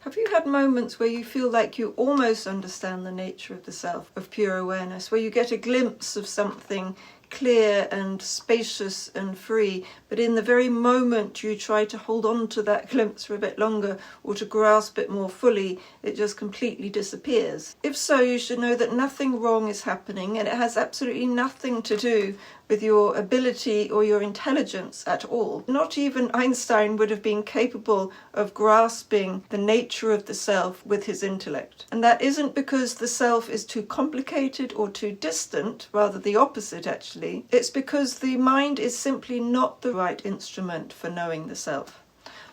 Have you had moments where you feel like you almost understand the nature of the self, of pure awareness, where you get a glimpse of something clear and spacious and free, but in the very moment you try to hold on to that glimpse for a bit longer or to grasp it more fully, it just completely disappears? If so, you should know that nothing wrong is happening, and it has absolutely nothing to do with your ability or your intelligence at all. Not even Einstein would have been capable of grasping the nature of the self with his intellect. And that isn't because the self is too complicated or too distant, rather the opposite actually. It's because the mind is simply not the right instrument for knowing the self.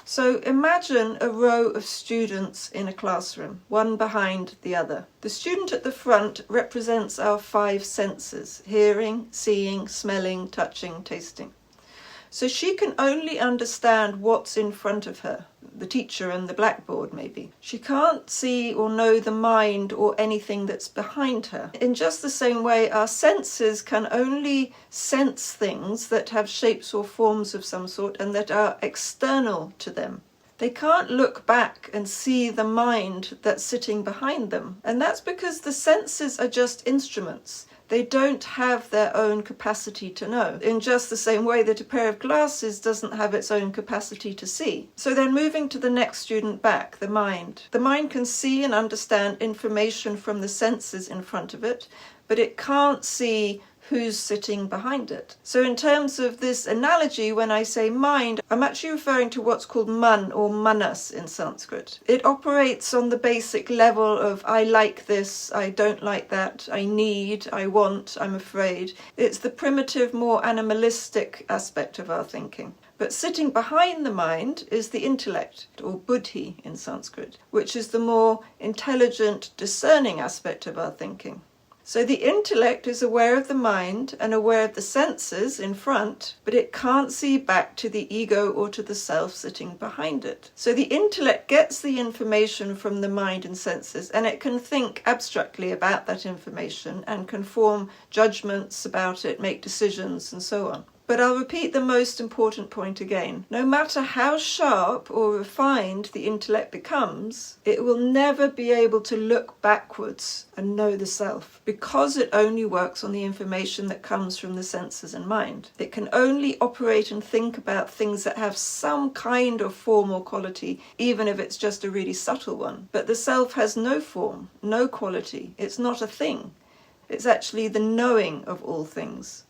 So imagine a row of students in a classroom, one behind the other. The student at the front represents our 5 senses: hearing, seeing, smelling, touching, tasting. So she can only understand what's in front of her, the teacher and the blackboard maybe. She can't see or know the mind or anything that's behind her. In just the same way, our senses can only sense things that have shapes or forms of some sort and that are external to them. They can't look back and see the mind that's sitting behind them. And that's because the senses are just instruments. They don't have their own capacity to know, in just the same way that a pair of glasses doesn't have its own capacity to see. So then moving to the next student back, the mind. The mind can see and understand information from the senses in front of it, but it can't see who's sitting behind it. So in terms of this analogy, when I say mind, I'm actually referring to what's called man or manas in Sanskrit. It operates on the basic level of I like this, I don't like that, I need, I want, I'm afraid. It's the primitive, more animalistic aspect of our thinking. But sitting behind the mind is the intellect, or buddhi in Sanskrit, which is the more intelligent, discerning aspect of our thinking. So the intellect is aware of the mind and aware of the senses in front, but it can't see back to the ego or to the self sitting behind it. So the intellect gets the information from the mind and senses, and it can think abstractly about that information and can form judgments about it, make decisions, and so on. But I'll repeat the most important point again. No matter how sharp or refined the intellect becomes, it will never be able to look backwards and know the self, because it only works on the information that comes from the senses and mind. It can only operate and think about things that have some kind of form or quality, even if it's just a really subtle one. But the self has no form, no quality. It's not a thing. It's actually the knowing of all things.